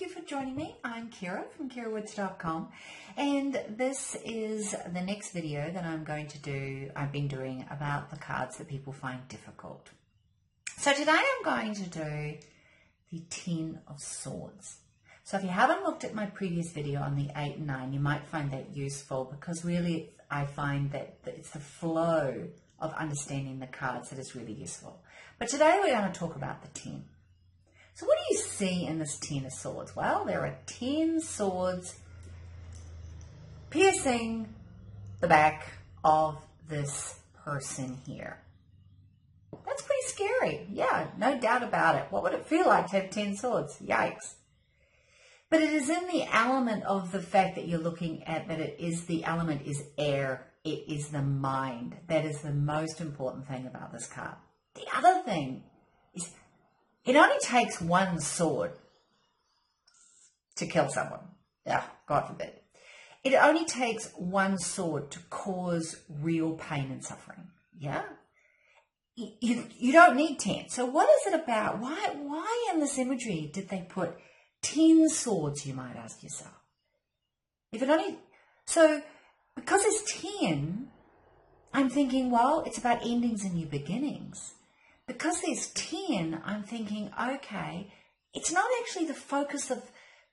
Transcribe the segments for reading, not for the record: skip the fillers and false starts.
thank you for joining me. I'm Kira from kirawoods.com, and this is the next video that I've been doing about the cards that people find difficult. So today I'm going to do the 10 of Swords. So if you haven't looked at my previous video on the 8 and 9, you might find that useful, because really I find that it's the flow of understanding the cards that is really useful. But today we're going to talk about the 10. So what do you see in this 10 of Swords? Well, there are 10 swords piercing the back of this person here. That's pretty scary. Yeah, no doubt about it. What would it feel like to have 10 swords? Yikes. But it is in the element of the fact that you're looking at that the element is air. It is the mind. That is the most important thing about this card. The other thing is it only takes one sword to kill someone. Yeah, God forbid. It only takes one sword to cause real pain and suffering. Yeah? You don't need 10. So what is it about? Why in this imagery did they put 10 swords, you might ask yourself? Because it's 10, I'm thinking, well, it's about endings and new beginnings. Because there's 10, I'm thinking, okay, it's not actually the focus of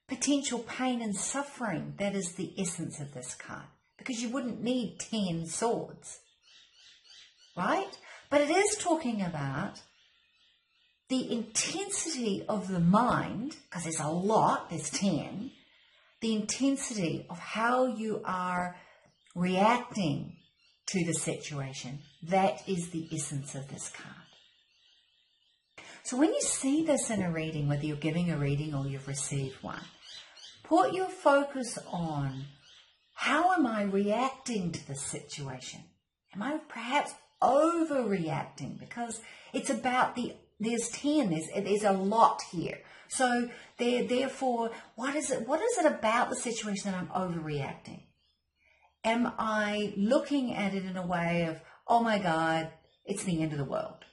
potential pain and suffering that is the essence of this card, because you wouldn't need 10 swords, right? But it is talking about the intensity of the mind, because there's a lot, there's 10, the intensity of how you are reacting to the situation. That is the essence of this card. So when you see this in a reading, whether you're giving a reading or you've received one, put your focus on, how am I reacting to the situation? Am I perhaps overreacting? Because it's about there's 10, there's a lot here. So therefore, what is it about the situation that I'm overreacting? Am I looking at it in a way of, oh my God, it's the end of the world?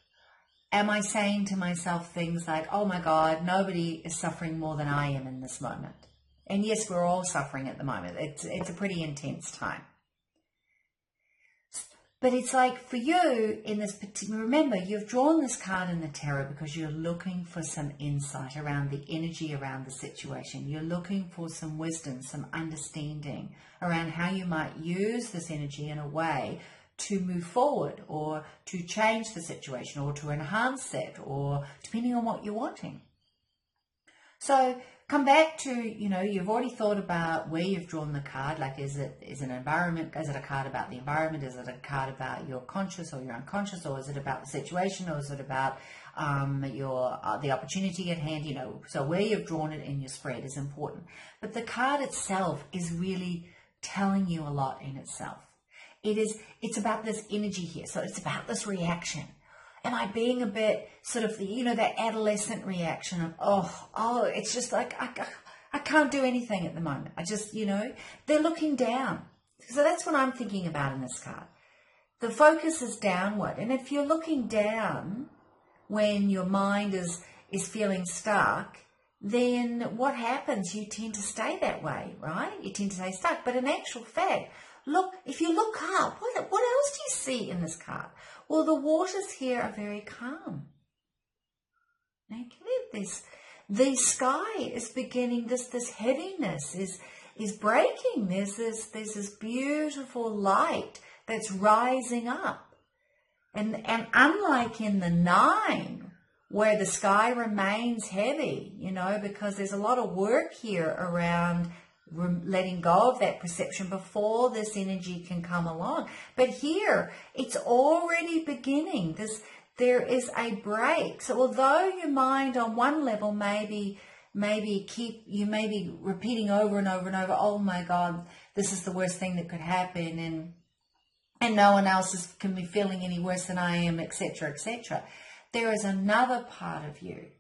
Am I saying to myself things like, oh my God, nobody is suffering more than I am in this moment? And yes, we're all suffering at the moment. It's a pretty intense time. But it's like for you, remember, you've drawn this card in the tarot because you're looking for some insight around the energy around the situation. You're looking for some wisdom, some understanding around how you might use this energy in a way to move forward, or to change the situation, or to enhance it, or depending on what you're wanting. So come back to, you've already thought about where you've drawn the card. Like, is it a card about the environment? Is it a card about your conscious or your unconscious? Or is it about the situation? Or is it about the opportunity at hand? So where you've drawn it in your spread is important. But the card itself is really telling you a lot in itself. It's about this energy here. So it's about this reaction. Am I being a bit sort of, that adolescent reaction of, oh, it's just like, I can't do anything at the moment. I just, they're looking down. So that's what I'm thinking about in this card. The focus is downward. And if you're looking down when your mind is feeling stuck, then what happens? You tend to stay that way, right? You tend to stay stuck. But in actual fact, if you look up, what else do you see in this card? Well, the waters here are very calm. Okay, the sky is beginning, this heaviness is breaking. There's this beautiful light that's rising up. And unlike in the 9, where the sky remains heavy, because there's a lot of work here around letting go of that perception before this energy can come along. But here, it's already beginning. There is a break. So although your mind on one level may be repeating over and over and over, oh my God, this is the worst thing that could happen, and no one else can be feeling any worse than I am, etc., etc. There is another part of you,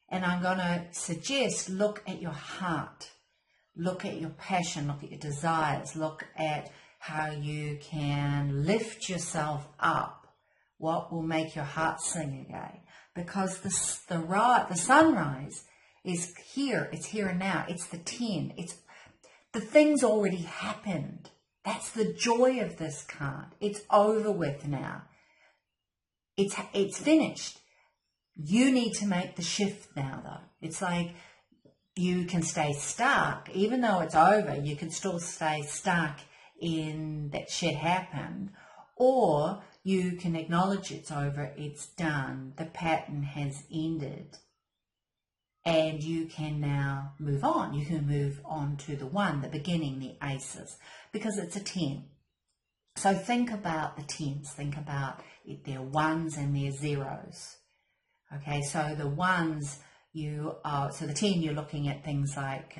and I'm going to suggest, look at your heart. Look at your passion, look at your desires, look at how you can lift yourself up. What will make your heart sing again? Because the sunrise is here. It's here and now. It's the 10. It's the thing's already happened. That's the joy of this card. It's over with now. It's finished. You need to make the shift now, though. It's like you can stay stuck. Even though it's over, you can still stay stuck in that shit happened. Or you can acknowledge it's over, it's done, the pattern has ended. And you can now move on. You can move on to the 1, the beginning, the aces, because it's a 10. So think about the 10s. Think about it. There are 1s and there are 0s. Okay, so the 1s, so the 10, you're looking at things like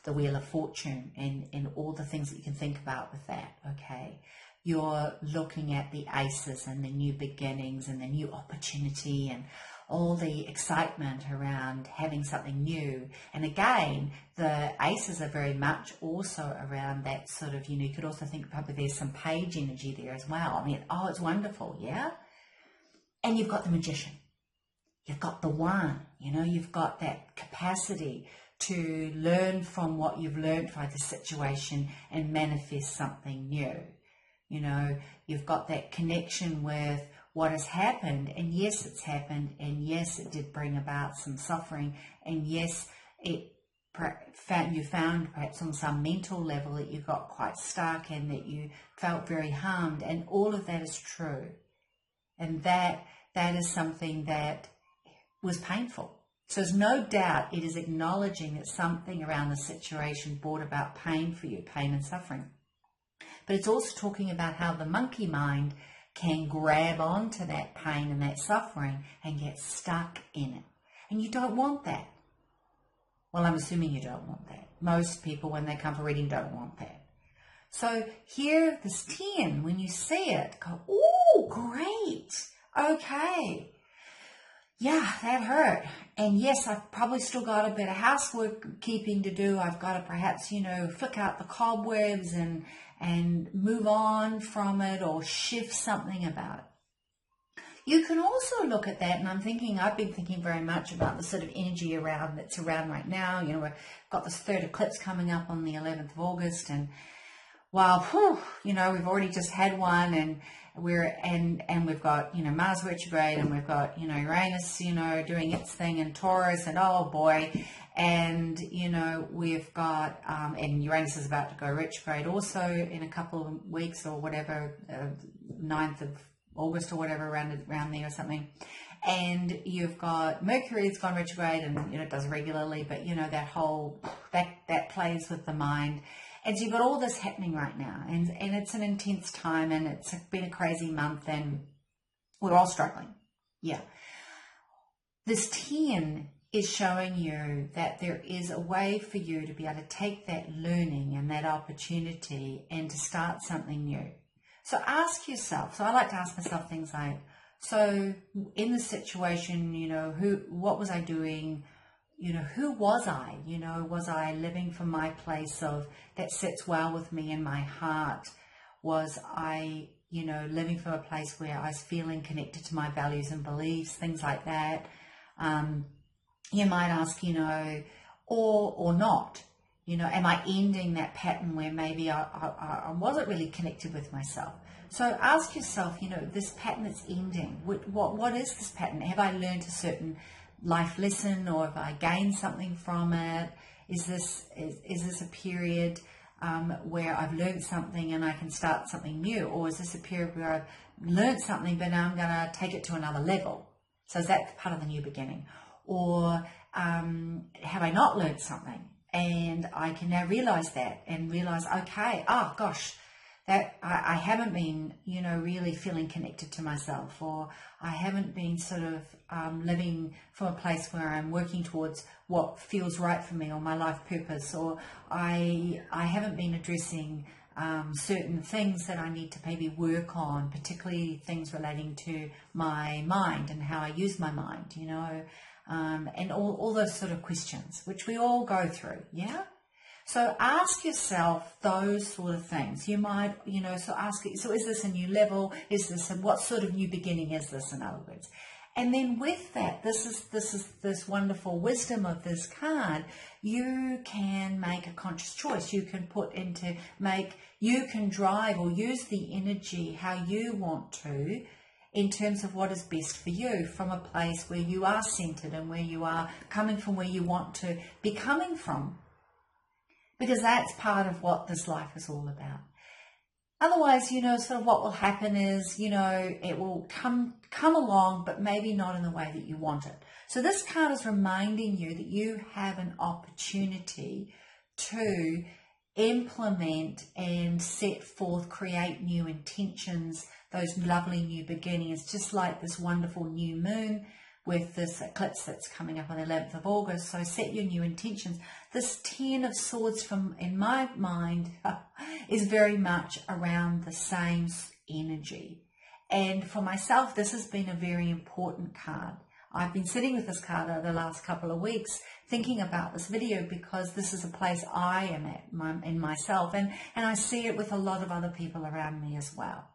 the Wheel of Fortune and all the things that you can think about with that, okay? You're looking at the aces and the new beginnings and the new opportunity and all the excitement around having something new. And again, the aces are very much also around that sort of, you could also think probably there's some page energy there as well. I mean, oh, it's wonderful, yeah? And you've got the Magician. You've got the 1, you've got that capacity to learn from what you've learned by the situation and manifest something new. You've got that connection with what has happened, and yes, it's happened, and yes, it did bring about some suffering, and yes, you found perhaps on some mental level that you got quite stuck and that you felt very harmed, and all of that is true. And that is something that was painful. So there's no doubt it is acknowledging that something around the situation brought about pain for you, pain and suffering. But it's also talking about how the monkey mind can grab onto that pain and that suffering and get stuck in it. And you don't want that. Well, I'm assuming you don't want that. Most people, when they come for reading, don't want that. So here, this 10, when you see it, go, oh, great. Okay. Yeah, that hurt. And yes, I've probably still got a bit of housework keeping to do. I've got to perhaps, flick out the cobwebs and move on from it or shift something about it. You can also look at that, and I've been thinking very much about the sort of energy that's around right now. We've got this 3rd eclipse coming up on the 11th of August, and we've already just had one, and we've got, Mars retrograde, and we've got, Uranus, doing its thing in Taurus, and oh boy, and, we've got, and Uranus is about to go retrograde also in a couple of weeks or whatever, 9th of August or whatever, around there or something. And you've got Mercury, it's gone retrograde, and, it does regularly, but, that plays with the mind. And so you've got all this happening right now, and it's an intense time, and it's been a crazy month, and we're all struggling. Yeah. This 10 is showing you that there is a way for you to be able to take that learning and that opportunity and to start something new. So ask yourself, so I like to ask myself things like, so in this situation, what was I doing? Who was I? Was I living from my place of that sits well with me in my heart? Was I, living from a place where I was feeling connected to my values and beliefs, things like that? You might ask, or not. Am I ending that pattern where maybe I wasn't really connected with myself? So ask yourself, this pattern that's ending, what is this pattern? Have I learned a certain life lesson, or have I gained something from it? Is this a period where I've learned something and I can start something new? Or is this a period where I've learned something but now I'm going to take it to another level? So is that part of the new beginning? Or have I not learned something and I can now realize that and realize, okay, oh gosh, that I haven't been, really feeling connected to myself, or I haven't been sort of living from a place where I'm working towards what feels right for me or my life purpose, or I haven't been addressing certain things that I need to maybe work on, particularly things relating to my mind and how I use my mind, and all those sort of questions, which we all go through, yeah? So ask yourself those sort of things. You might, so is this a new level? What sort of new beginning is this, in other words? And then with that, this wonderful wisdom of this card, you can make a conscious choice. You can you can drive or use the energy how you want to, in terms of what is best for you, from a place where you are centered and where you are coming from, where you want to be coming from. Because that's part of what this life is all about. Otherwise, sort of what will happen is, it will come along, but maybe not in the way that you want it. So this card is reminding you that you have an opportunity to implement and set forth, create new intentions, those lovely new beginnings, just like this wonderful new moon with this eclipse that's coming up on the 11th of August. So set your new intentions. This 10 of Swords, in my mind, is very much around the same energy. And for myself, this has been a very important card. I've been sitting with this card over the last couple of weeks thinking about this video, because this is a place I am at in myself, and I see it with a lot of other people around me as well.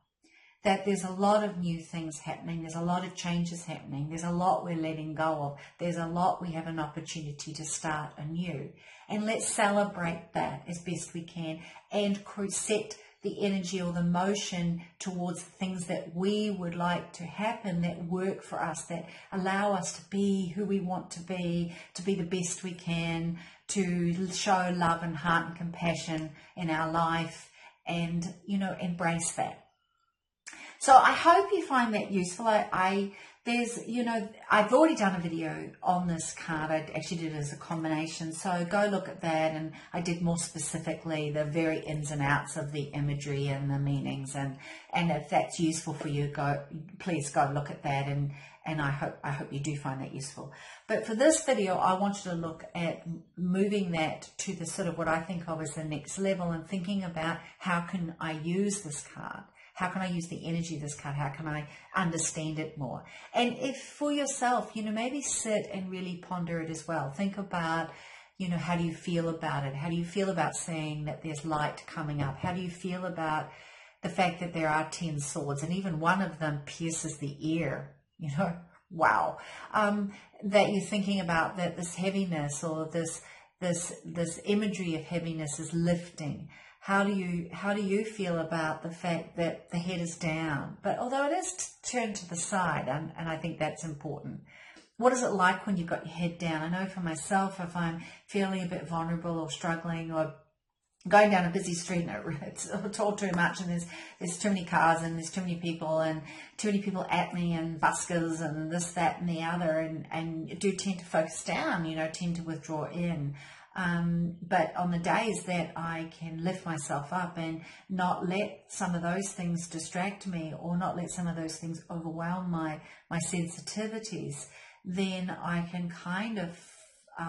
That there's a lot of new things happening, there's a lot of changes happening, there's a lot we're letting go of, there's a lot we have an opportunity to start anew. And let's celebrate that as best we can and set the energy or the motion towards the things that we would like to happen, that work for us, that allow us to be who we want to be the best we can, to show love and heart and compassion in our life, and, embrace that. So I hope you find that useful. I've already done a video on this card. I actually did it as a combination. So go look at that. And I did more specifically the very ins and outs of the imagery and the meanings. And if that's useful for you, please go look at that. And I hope you do find that useful. But for this video, I want you to look at moving that to the sort of what I think of as the next level, and thinking about how can I use this card? How can I use the energy of this card? How can I understand it more? And if for yourself, maybe sit and really ponder it as well. Think about, how do you feel about it? How do you feel about saying that there's light coming up? How do you feel about the fact that there are 10 swords and even one of them pierces the ear? Wow. That you're thinking about that this heaviness or this imagery of heaviness is lifting. How do you feel about the fact that the head is down, but although it is turned to the side, and I think that's important. What is it like when you've got your head down? I know for myself, if I'm feeling a bit vulnerable or struggling, or going down a busy street and it's all too much, and there's too many cars and there's too many people at me, and buskers and this, that and the other, and you do tend to focus down, tend to withdraw in. But on the days that I can lift myself up and not let some of those things distract me, or not let some of those things overwhelm my sensitivities, then I can kind of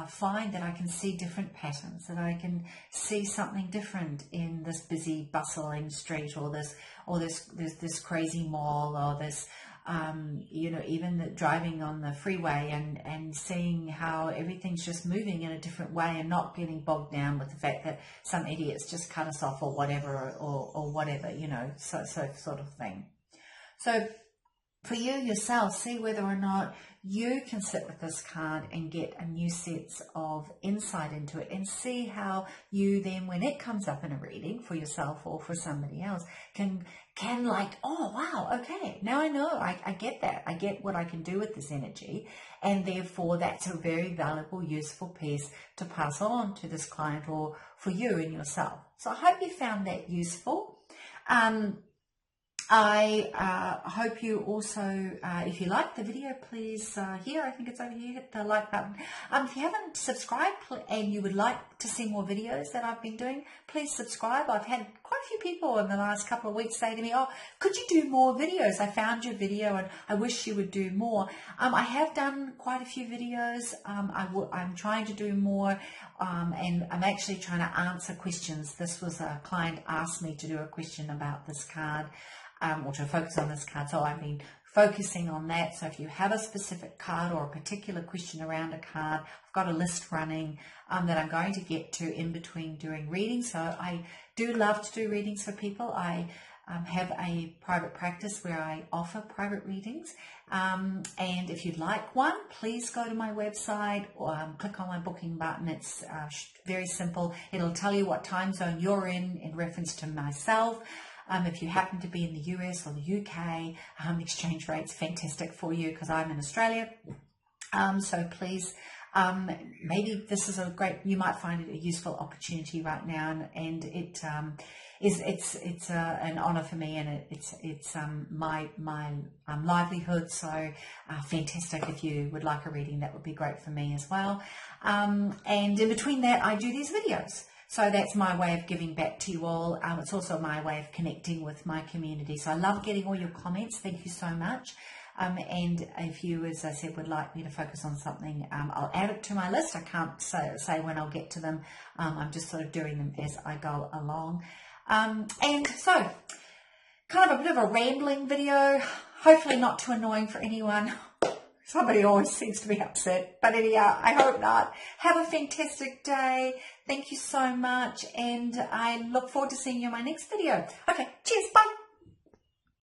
find that I can see different patterns, that I can see something different in this busy, bustling street, or this crazy mall, or this even driving on the freeway and seeing how everything's just moving in a different way, and not getting bogged down with the fact that some idiots just cut us off or whatever, or whatever, so sort of thing. So for you yourself, see whether or not you can sit with this card and get a new sense of insight into it, and see how you then, when it comes up in a reading for yourself or for somebody else, can like, oh wow, okay, now I know, I get that, I get what I can do with this energy, and therefore that's a very valuable, useful piece to pass on to this client or for you and yourself. So I hope you found that useful. I hope you also, if you liked the video, please, here, I think it's over here, hit the like button. If you haven't subscribed and you would like to see more videos that I've been doing, please subscribe. I've had quite a few people in the last couple of weeks say to me, oh, could you do more videos? I found your video and I wish you would do more. I have done quite a few videos. I'm trying to do more, and I'm actually trying to answer questions. This was a client asked me to do a question about this card. Or to focus on this card, so I've been focusing on that. So if you have a specific card or a particular question around a card, I've got a list running that I'm going to get to in between doing readings. So I do love to do readings for people. I have a private practice where I offer private readings. And if you'd like one, please go to my website or click on my booking button. It's very simple. It'll tell you what time zone you're in reference to myself. If you happen to be in the US or the UK, exchange rate's fantastic for you because I'm in Australia. So please, maybe this is you might find it a useful opportunity right now, and it's an honor for me, and it's my livelihood. So fantastic. If you would like a reading, that would be great for me as well. And in between that, I do these videos. So that's my way of giving back to you all. It's also my way of connecting with my community. So I love getting all your comments. Thank you so much. And if you, as I said, would like me to focus on something, I'll add it to my list. I can't say when I'll get to them. I'm just sort of doing them as I go along. And so, kind of a bit of a rambling video, hopefully not too annoying for anyone. Somebody always seems to be upset, but anyhow, I hope not. Have a fantastic day. Thank you so much, and I look forward to seeing you in my next video. Okay, cheers, bye.